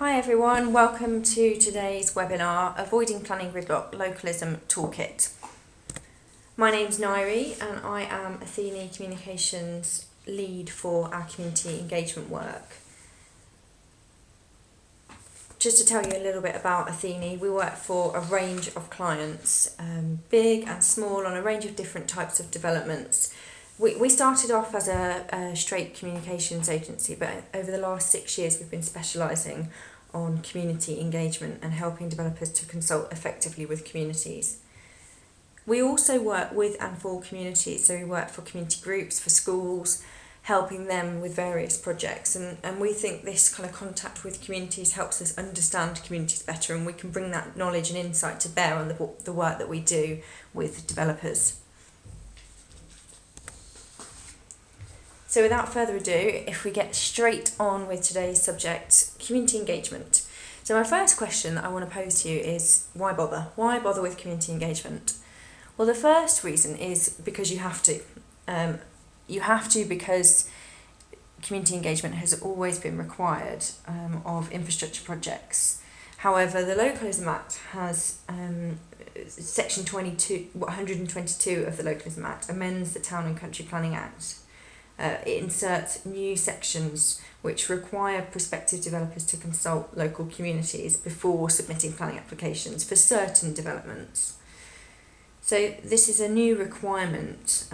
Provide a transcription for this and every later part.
Hi everyone, welcome to today's webinar, Avoiding Planning Gridlock Localism Toolkit. My name's Nairi and I am Athene Communications lead for our community engagement work. Just to tell you a little bit about Athene, we work for a range of clients, big and small, on a range of different types of developments. We started off as a straight communications agency, but over the last 6 years we've been specialising on community engagement and helping developers to consult effectively with communities. We also work with and for communities, so we work for community groups, for schools, helping them with various projects, and we think this kind of contact with communities helps us understand communities better, and we can bring that knowledge and insight to bear on the work that we do with developers. So without further ado, if we get straight on with today's subject, community engagement. So my first question that I want to pose to you is, why bother? Why bother with community engagement? Well, the first reason is because you have to. You have to because community engagement has always been required of infrastructure projects. However, the Localism Act has section 122 of the Localism Act amends the Town and Country Planning Act. It inserts new sections which require prospective developers to consult local communities before submitting planning applications for certain developments. So this is a new requirement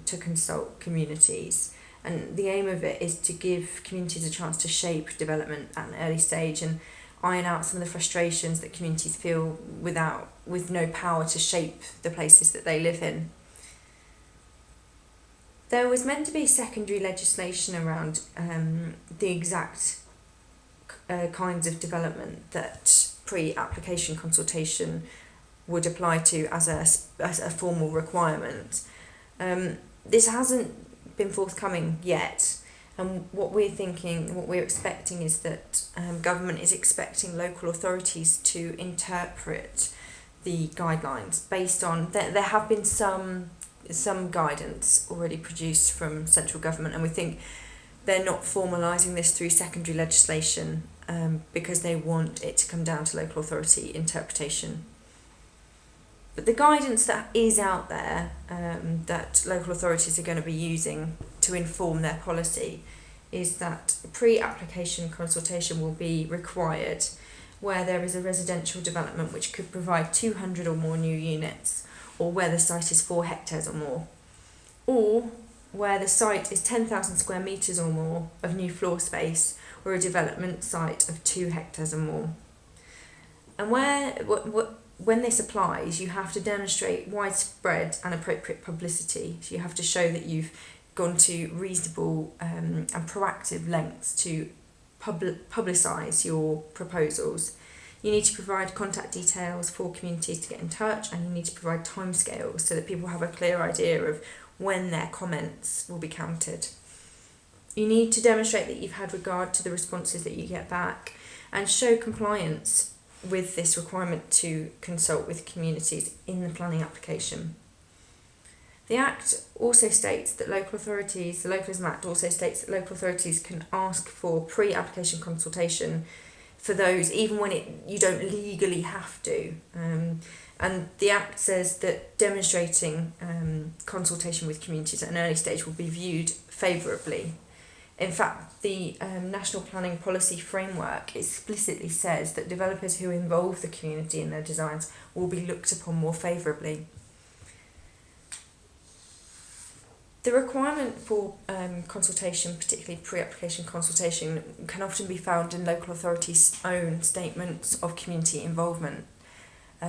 to consult communities, and the aim of it is to give communities a chance to shape development at an early stage and iron out some of the frustrations that communities feel with no power to shape the places that they live in. There was meant to be secondary legislation around the exact kinds of development that pre-application consultation would apply to as a formal requirement. This hasn't been forthcoming yet, and what we're expecting is that government is expecting local authorities to interpret the guidelines based on there have been some guidance already produced from central government, and we think they're not formalising this through secondary legislation because they want it to come down to local authority interpretation. But the guidance that is out there that local authorities are going to be using to inform their policy is that pre-application consultation will be required where there is a residential development which could provide 200 or more new units, or where the site is 4 hectares or more, or where the site is 10,000 square metres or more of new floor space, or a development site of 2 hectares or more. And when this applies, you have to demonstrate widespread and appropriate publicity. So you have to show that you've gone to reasonable and proactive lengths to publicise your proposals. You need to provide contact details for communities to get in touch, and you need to provide timescales so that people have a clear idea of when their comments will be counted. You need to demonstrate that you've had regard to the responses that you get back and show compliance with this requirement to consult with communities in the planning application. The Act also states that the Localism Act also states that local authorities can ask for pre-application consultation for those even when you don't legally have to. And the Act says that demonstrating consultation with communities at an early stage will be viewed favourably. In fact, the National Planning Policy Framework explicitly says that developers who involve the community in their designs will be looked upon more favourably. The requirement for consultation, particularly pre-application consultation, can often be found in local authorities' own statements of community involvement.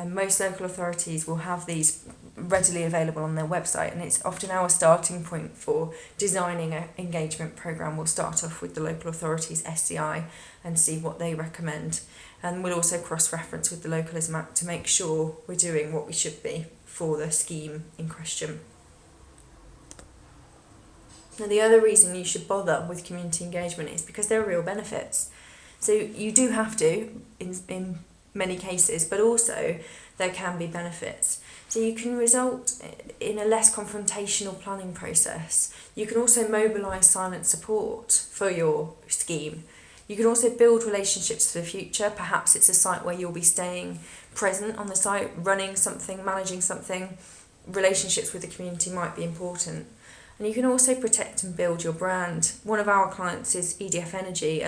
Most local authorities will have these readily available on their website, and it's often our starting point for designing an engagement programme. We'll start off with the local authorities' SCI and see what they recommend, and we'll also cross-reference with the Localism Act to make sure we're doing what we should be for the scheme in question. Now, the other reason you should bother with community engagement is because there are real benefits. So you do have to in many cases, but also there can be benefits. So you can result in a less confrontational planning process. You can also mobilise silent support for your scheme. You can also build relationships for the future. Perhaps it's a site where you'll be staying present on the site, running something, managing something. Relationships with the community might be important. And you can also protect and build your brand. One of our clients is EDF Energy.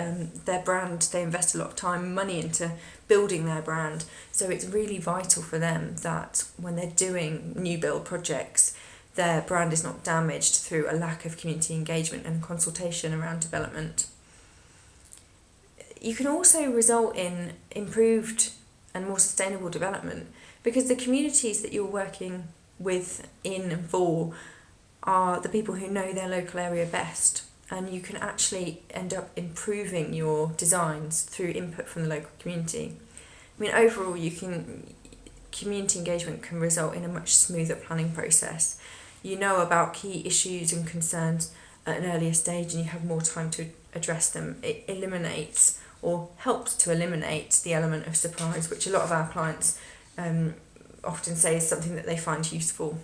Their brand, they invest a lot of time and money into building their brand. So it's really vital for them that when they're doing new build projects, their brand is not damaged through a lack of community engagement and consultation around development. You can also result in improved and more sustainable development because the communities that you're working with, in and for, are the people who know their local area best, and you can actually end up improving your designs through input from the local community. I mean, overall, community engagement can result in a much smoother planning process. You know about key issues and concerns at an earlier stage and you have more time to address them. It eliminates or helps to eliminate the element of surprise, which a lot of our clients often say is something that they find useful.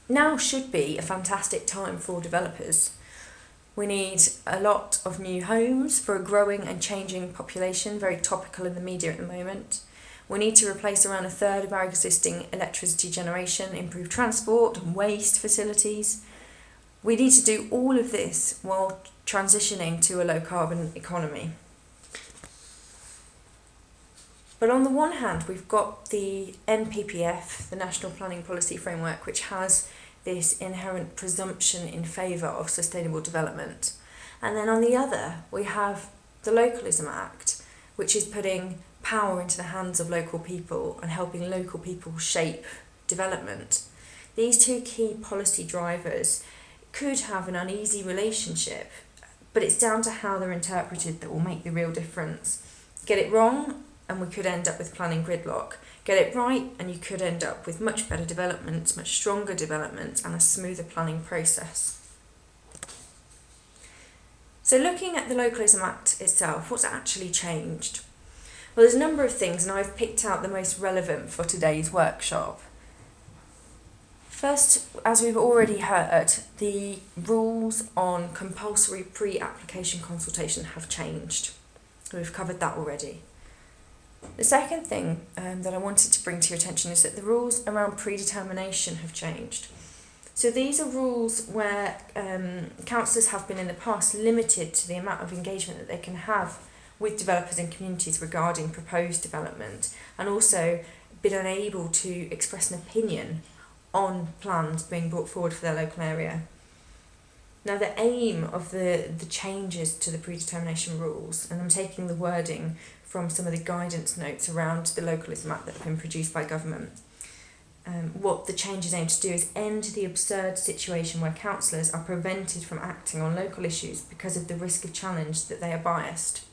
Now should be a fantastic time for developers. We need a lot of new homes for a growing and changing population, very topical in the media at the moment. We need to replace around a third of our existing electricity generation, improve transport and waste facilities. We need to do all of this while transitioning to a low carbon economy. But on the one hand, we've got the NPPF, the National Planning Policy Framework, which has this inherent presumption in favour of sustainable development. And then on the other, we have the Localism Act, which is putting power into the hands of local people and helping local people shape development. These two key policy drivers could have an uneasy relationship, but it's down to how they're interpreted that will make the real difference. Get it wrong, and we could end up with planning gridlock. Get it right, and you could end up with much better developments, much stronger developments, and a smoother planning process. So looking at the Localism Act itself, what's actually changed? Well, there's a number of things, and I've picked out the most relevant for today's workshop. First, as we've already heard, the rules on compulsory pre-application consultation have changed. We've covered that already. The second thing that I wanted to bring to your attention is that the rules around predetermination have changed. So these are rules where councillors have been in the past limited to the amount of engagement that they can have with developers and communities regarding proposed development, and also been unable to express an opinion on plans being brought forward for their local area. Now, the aim of the changes to the predetermination rules, and I'm taking the wording from some of the guidance notes around the Localism Act that have been produced by government. What the changes aim to do is end the absurd situation where councillors are prevented from acting on local issues because of the risk of challenge that they are biased.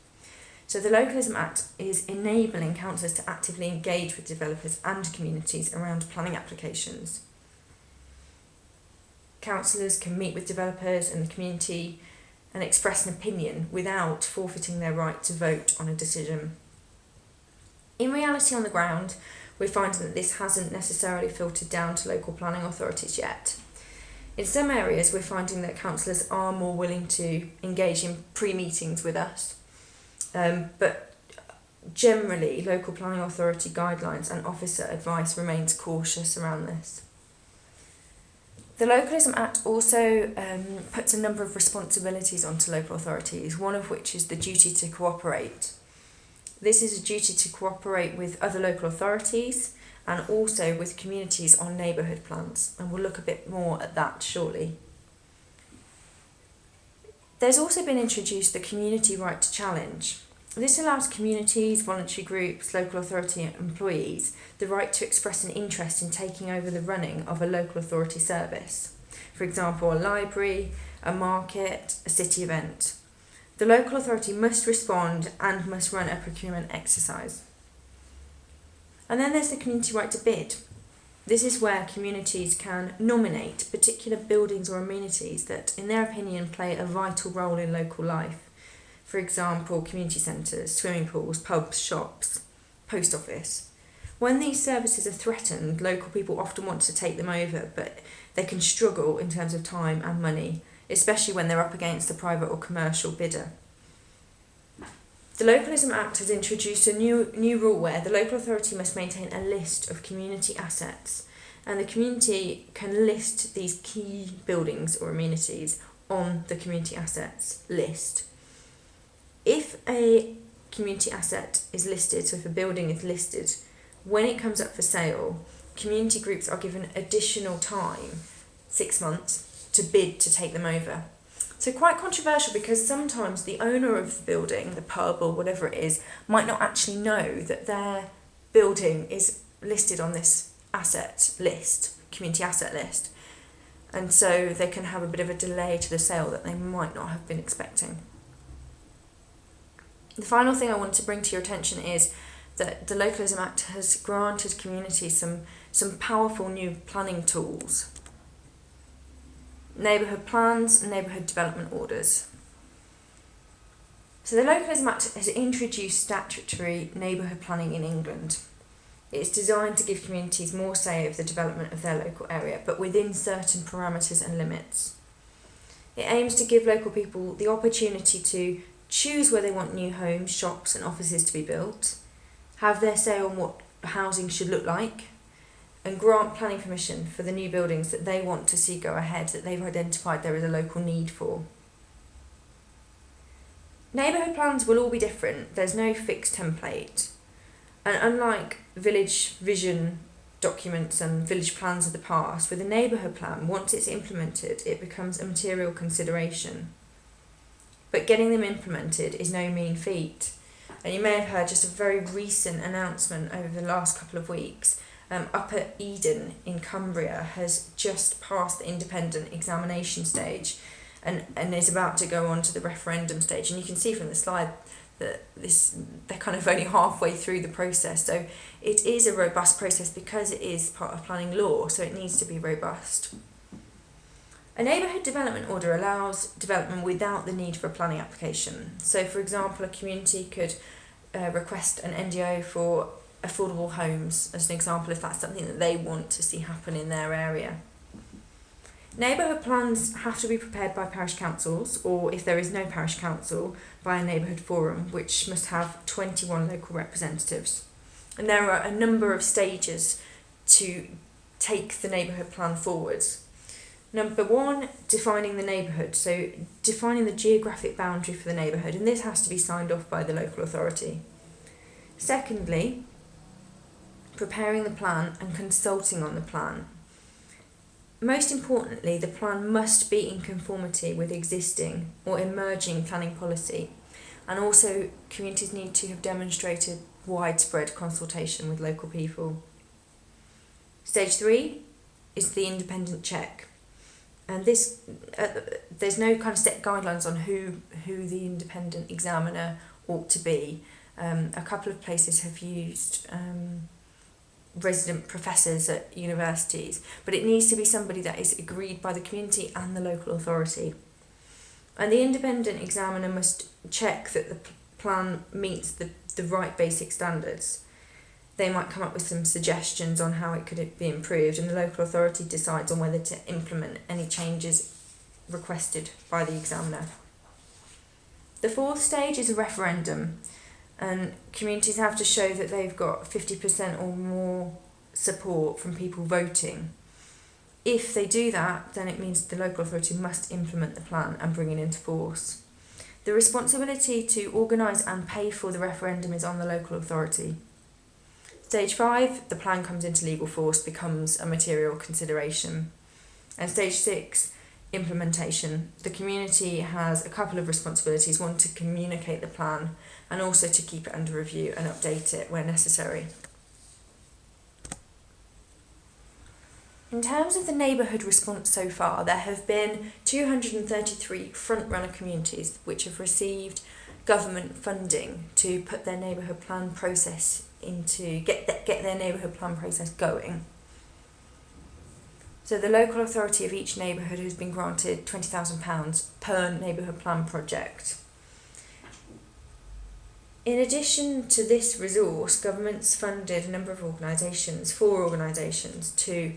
So the Localism Act is enabling councillors to actively engage with developers and communities around planning applications. Councillors can meet with developers and the community and express an opinion without forfeiting their right to vote on a decision. In reality, on the ground, we're finding that this hasn't necessarily filtered down to local planning authorities yet. In some areas, we're finding that councillors are more willing to engage in pre-meetings with us, but generally, local planning authority guidelines and officer advice remains cautious around this. The Localism Act also puts a number of responsibilities onto local authorities, one of which is the duty to cooperate. This is a duty to cooperate with other local authorities and also with communities on neighbourhood plans, and we'll look a bit more at that shortly. There's also been introduced the community right to challenge. This allows communities, voluntary groups, local authority employees the right to express an interest in taking over the running of a local authority service. For example, a library, a market, a city event. The local authority must respond and must run a procurement exercise. And then there's the community right to bid. This is where communities can nominate particular buildings or amenities that, in their opinion, play a vital role in local life. For example, community centres, swimming pools, pubs, shops, post office. When these services are threatened, local people often want to take them over, but they can struggle in terms of time and money. especially when they're up against a private or commercial bidder. The Localism Act has introduced a new rule where the local authority must maintain a list of community assets, and the community can list these key buildings or amenities on the community assets list. If a community asset is listed, so if a building is listed, when it comes up for sale, community groups are given additional time, 6 months, to bid to take them over. So quite controversial, because sometimes the owner of the building, the pub or whatever it is, might not actually know that their building is listed on this asset list, community asset list. And so they can have a bit of a delay to the sale that they might not have been expecting. The final thing I want to bring to your attention is that the Localism Act has granted communities some powerful new planning tools. Neighbourhood plans and neighbourhood development orders. So the Localism Act has introduced statutory neighbourhood planning in England. It's designed to give communities more say over the development of their local area, but within certain parameters and limits. It aims to give local people the opportunity to choose where they want new homes, shops and offices to be built, have their say on what housing should look like, and grant planning permission for the new buildings that they want to see go ahead, that they've identified there is a local need for. Neighbourhood plans will all be different. There's no fixed template. And unlike village vision documents and village plans of the past, with a neighbourhood plan, once it's implemented, it becomes a material consideration. But getting them implemented is no mean feat. And you may have heard just a very recent announcement over the last couple of weeks. Up at Eden in Cumbria has just passed the independent examination stage and is about to go on to the referendum stage. And you can see from the slide that they're kind of only halfway through the process. So it is a robust process because it is part of planning law, so it needs to be robust. A neighbourhood development order allows development without the need for a planning application. So for example, a community could request an NDO for affordable homes, as an example, if that's something that they want to see happen in their area. Neighbourhood plans have to be prepared by parish councils, or if there is no parish council, by a neighbourhood forum, which must have 21 local representatives. And there are a number of stages to take the neighbourhood plan forwards. Number 1, defining the neighbourhood, so defining the geographic boundary for the neighbourhood, and this has to be signed off by the local authority. Secondly, preparing the plan and consulting on the plan. Most importantly, the plan must be in conformity with existing or emerging planning policy, and also communities need to have demonstrated widespread consultation with local people. Stage 3 is the independent check, and this there's no kind of set guidelines on who the independent examiner ought to be. A couple of places have used resident professors at universities, but it needs to be somebody that is agreed by the community and the local authority. And the independent examiner must check that the plan meets the right basic standards. They might come up with some suggestions on how it could be improved, and the local authority decides on whether to implement any changes requested by the examiner. The 4th stage is a referendum, and communities have to show that they've got 50% or more support from people voting. If they do that, then it means the local authority must implement the plan and bring it into force. The responsibility to organise and pay for the referendum is on the local authority. Stage 5, the plan comes into legal force, becomes a material consideration. And stage 6, implementation. The community has a couple of responsibilities: one, to communicate the plan, and also to keep it under review and update it where necessary. In terms of the neighbourhood response so far, there have been 233 front-runner communities which have received government funding to put their neighbourhood plan process into, get their neighbourhood plan process going. So the local authority of each neighbourhood has been granted £20,000 per neighbourhood plan project. In addition to this resource, government's funded a number of organisations, 4 organisations, to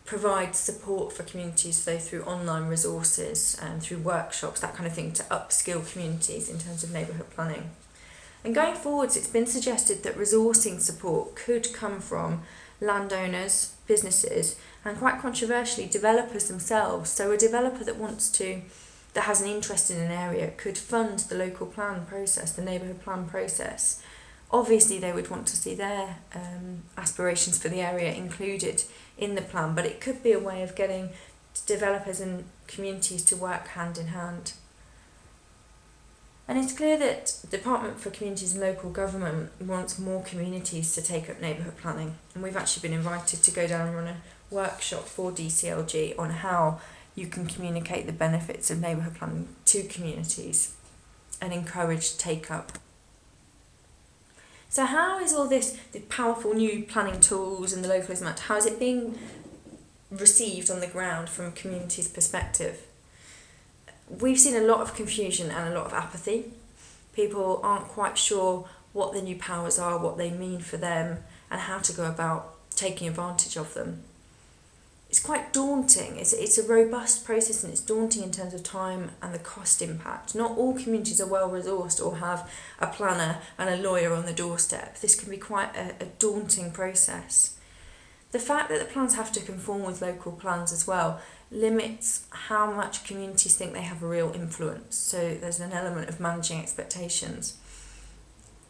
provide support for communities, so through online resources and through workshops, that kind of thing, to upskill communities in terms of neighbourhood planning. And going forwards, it's been suggested that resourcing support could come from landowners, businesses, and quite controversially, developers themselves. So a developer that has an interest in an area could fund the local plan process, the neighbourhood plan process. Obviously, they would want to see their aspirations for the area included in the plan, but it could be a way of getting developers and communities to work hand in hand. And it's clear that the Department for Communities and Local Government wants more communities to take up neighbourhood planning. And we've actually been invited to go down and run a workshop for DCLG on how you can communicate the benefits of neighbourhood planning to communities and encourage take-up. So how is all this, the powerful new planning tools and the Localism Act, how is it being received on the ground from a community's perspective? We've seen a lot of confusion and a lot of apathy. People aren't quite sure what the new powers are, what they mean for them, and how to go about taking advantage of them. It's quite daunting. It's a robust process, and it's daunting in terms of time and the cost impact. Not all communities are well resourced or have a planner and a lawyer on the doorstep. This can be quite a daunting process. The fact that the plans have to conform with local plans as well limits how much communities think they have a real influence. So there's an element of managing expectations.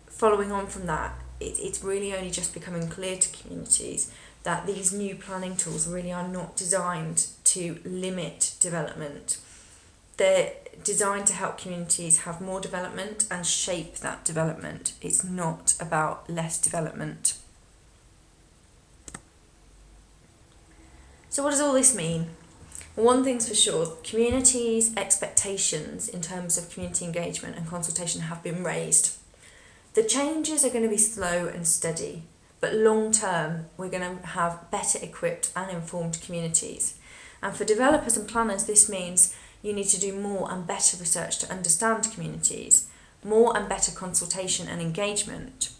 Following on from that, it's really only just becoming clear to communities that these new planning tools really are not designed to limit development. They're designed to help communities have more development and shape that development. It's not about less development. So what does all this mean? Well, one thing's for sure, communities' expectations in terms of community engagement and consultation have been raised. The changes are going to be slow and steady, but long term, we're going to have better equipped and informed communities. And for developers and planners, this means you need to do more and better research to understand communities, more and better consultation and engagement.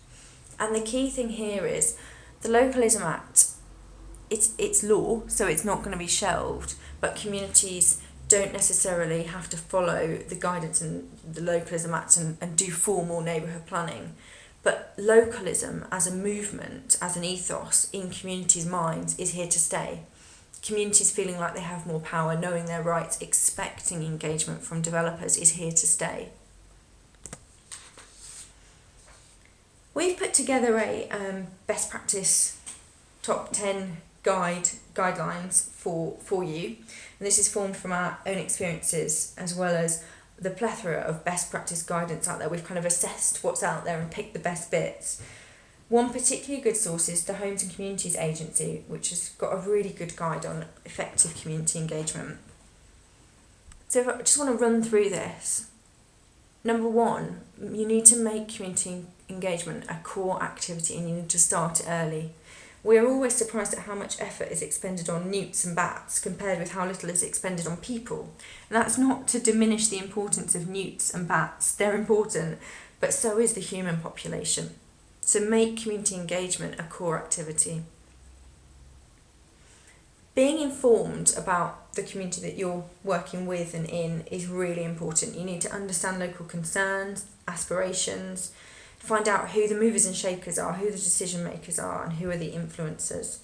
And the key thing here is the Localism Act, it's law, so it's not going to be shelved, but communities don't necessarily have to follow the guidance in the Localism Act and do formal neighbourhood planning. But localism as a movement, as an ethos in communities' minds is here to stay. Communities feeling like they have more power, knowing their rights, expecting engagement from developers is here to stay. We've put together a best practice top 10 guidelines for you. And this is formed from our own experiences as well as the plethora of best practice guidance out there. We've kind of assessed what's out there and picked the best bits. One particularly good source is the Homes and Communities Agency, which has got a really good guide on effective community engagement. So if I just want to run through this. Number one, you need to make community engagement a core activity and you need to start it early. We're always surprised at how much effort is expended on newts and bats compared with how little is expended on people. And that's not to diminish the importance of newts and bats. They're important, but so is the human population. So make community engagement a core activity. Being informed about the community that you're working with and in is really important. You need to understand local concerns, aspirations, find out who the movers and shakers are, who the decision makers are, and who are the influencers.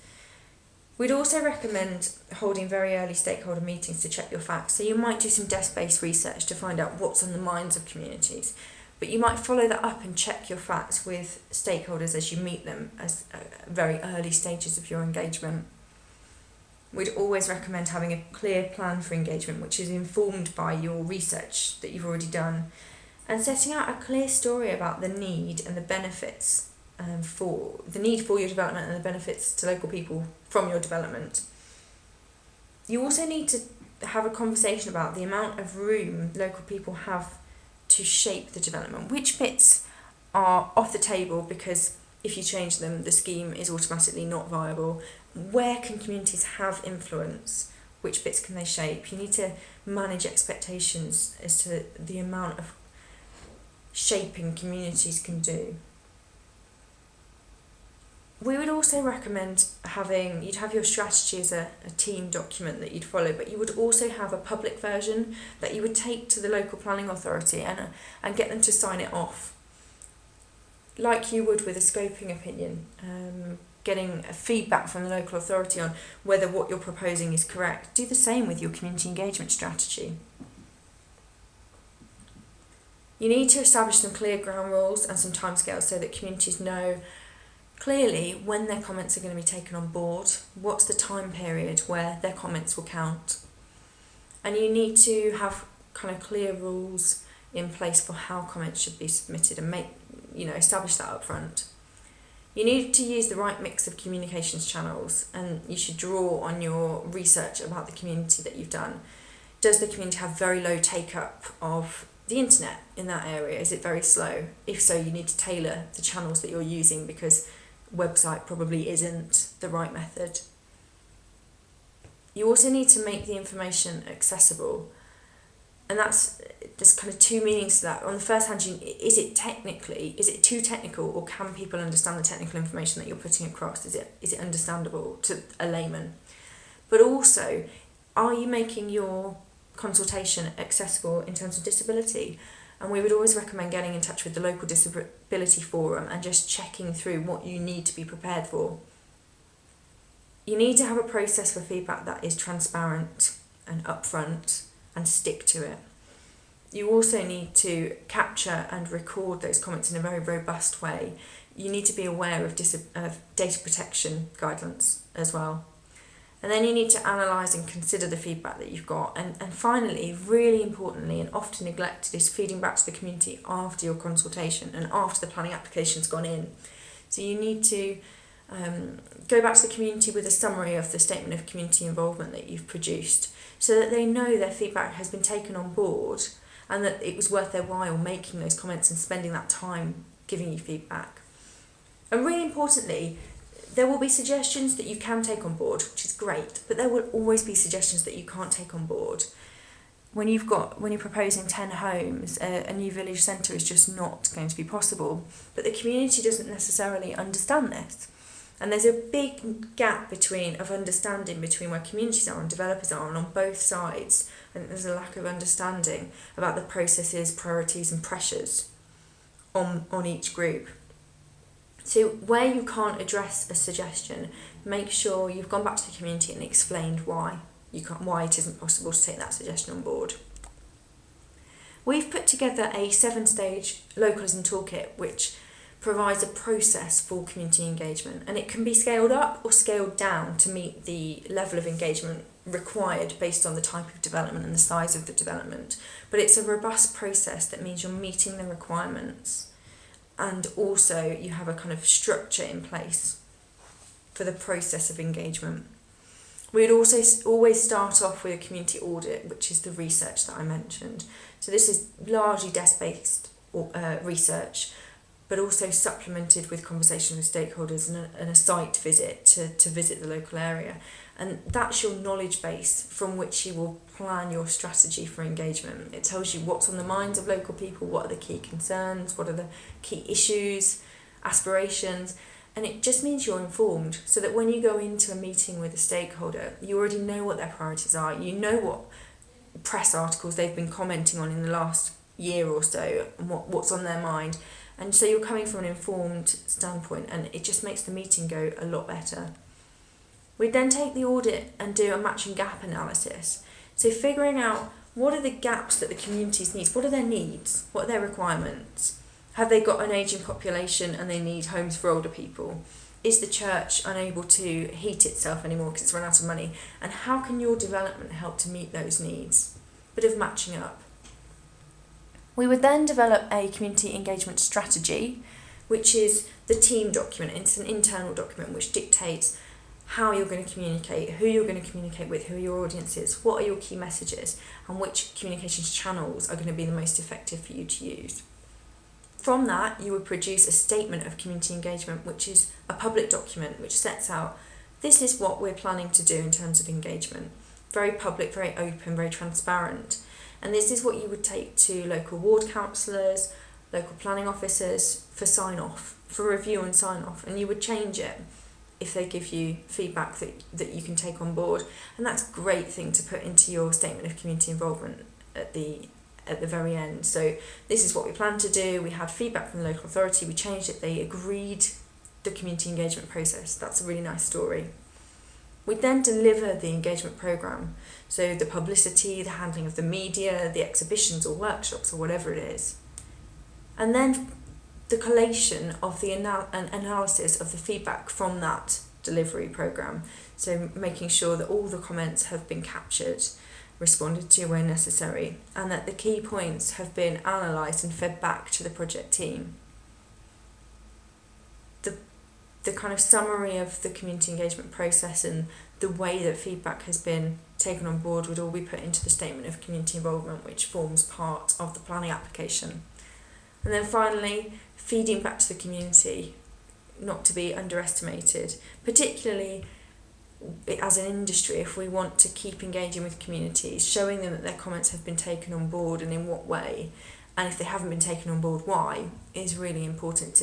We'd also recommend holding very early stakeholder meetings to check your facts. So you might do some desk-based research to find out what's on the minds of communities, but you might follow that up and check your facts with stakeholders as you meet them as very early stages of your engagement. We'd always recommend having a clear plan for engagement, which is informed by your research that you've already done, and setting out a clear story about the need and the benefits for your development and the benefits to local people from your development. You also need to have a conversation about the amount of room local people have to shape the development. Which bits are off the table because if you change them, the scheme is automatically not viable? Where can communities have influence? Which bits can they shape? You need to manage expectations as to the amount of shaping communities can do. We would also recommend you'd have your strategy as a team document that you'd follow, but you would also have a public version that you would take to the local planning authority and get them to sign it off, like you would with a scoping opinion, getting a feedback from the local authority on whether what you're proposing is correct. Do the same with your community engagement strategy. You need to establish some clear ground rules and some timescales so that communities know clearly when their comments are going to be taken on board, what's the time period where their comments will count. And you need to have kind of clear rules in place for how comments should be submitted and establish that up front. You need to use the right mix of communications channels, and you should draw on your research about the community that you've done. Does the community have very low take-up of the internet in that area? Is it very slow? If so, you need to tailor the channels that you're using, because website probably isn't the right method. You also need to make the information accessible, and there's kind of two meanings to that. On the first hand, is it too technical, or can people understand the technical information that you're putting across? Is it understandable to a layman? But also, are you making your consultation accessible in terms of disability? And we would always recommend getting in touch with the local disability forum and just checking through what you need to be prepared for. You need to have a process for feedback that is transparent and upfront, and stick to it. You also need to capture and record those comments in a very robust way. You need to be aware of data protection guidelines as well. And then you need to analyse and consider the feedback that you've got. And finally, really importantly and often neglected, is feeding back to the community after your consultation and after the planning application's gone in. So you need to go back to the community with a summary of the statement of community involvement that you've produced, so that they know their feedback has been taken on board and that it was worth their while making those comments and spending that time giving you feedback. And really importantly, there will be suggestions that you can take on board, which is great, but there will always be suggestions that you can't take on board. When you're proposing 10 homes, a new village centre is just not going to be possible, but the community doesn't necessarily understand this. And there's a big gap of understanding between where communities are and developers are, and on both sides. And there's a lack of understanding about the processes, priorities and pressures on each group. So where you can't address a suggestion, make sure you've gone back to the community and explained why it isn't possible to take that suggestion on board. We've put together a 7-stage localism toolkit which provides a process for community engagement, and it can be scaled up or scaled down to meet the level of engagement required based on the type of development and the size of the development. But it's a robust process that means you're meeting the requirements, and also you have a kind of structure in place for the process of engagement. We'd also always start off with a community audit, which is the research that I mentioned. So this is largely desk-based research, but also supplemented with conversation with stakeholders and a site visit to visit the local area. And that's your knowledge base from which you will plan your strategy for engagement. It tells you what's on the minds of local people, what are the key concerns, what are the key issues, aspirations, and it just means you're informed, so that when you go into a meeting with a stakeholder, you already know what their priorities are, you know what press articles they've been commenting on in the last year or so, and what's on their mind. And so you're coming from an informed standpoint, and it just makes the meeting go a lot better. We then take the audit and do a matching gap analysis. So figuring out what are the gaps that the communities need, what are their needs, what are their requirements? Have they got an ageing population and they need homes for older people? Is the church unable to heat itself anymore because it's run out of money? And how can your development help to meet those needs? Bit of matching up. We would then develop a community engagement strategy, which is the team document. It's an internal document which dictates how you're going to communicate, who you're going to communicate with, who your audience is, what are your key messages, and which communications channels are going to be the most effective for you to use. From that, you would produce a statement of community engagement, which is a public document which sets out, this is what we're planning to do in terms of engagement. Very public, very open, very transparent. And this is what you would take to local ward councillors, local planning officers for sign-off, for review and sign-off, and you would change it if they give you feedback that you can take on board. And that's a great thing to put into your statement of community involvement at the very end. So this is what we plan to do. We had feedback from the local authority, we changed it, they agreed the community engagement process. That's a really nice story. We then deliver the engagement programme, so the publicity, the handling of the media, the exhibitions or workshops or whatever it is. And then the collation of the analysis of the feedback from that delivery programme. So making sure that all the comments have been captured, responded to where necessary, and that the key points have been analysed and fed back to the project team. The kind of summary of the community engagement process and the way that feedback has been taken on board would all be put into the statement of community involvement, which forms part of the planning application. And then finally, feeding back to the community, not to be underestimated, particularly as an industry, if we want to keep engaging with communities, showing them that their comments have been taken on board and in what way, and if they haven't been taken on board, why, is really important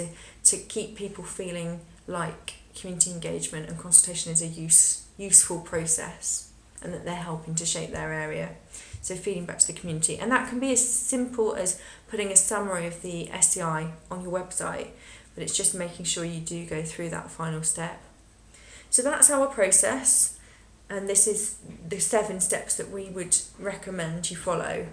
to keep people feeling like community engagement and consultation is a useful process and that they're helping to shape their area. So feeding back to the community. And that can be as simple as putting a summary of the SCI on your website, but it's just making sure you do go through that final step. So that's our process, and this is the 7 steps that we would recommend you follow.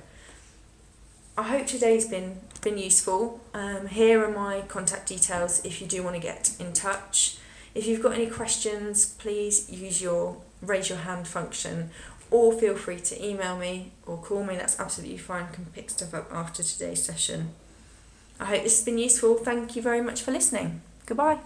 I hope today's been useful. Here are my contact details if you do want to get in touch. If you've got any questions, please use your raise your hand function, or feel free to email me or call me. That's absolutely fine. I can pick stuff up after today's session. I hope this has been useful. Thank you very much for listening. Goodbye.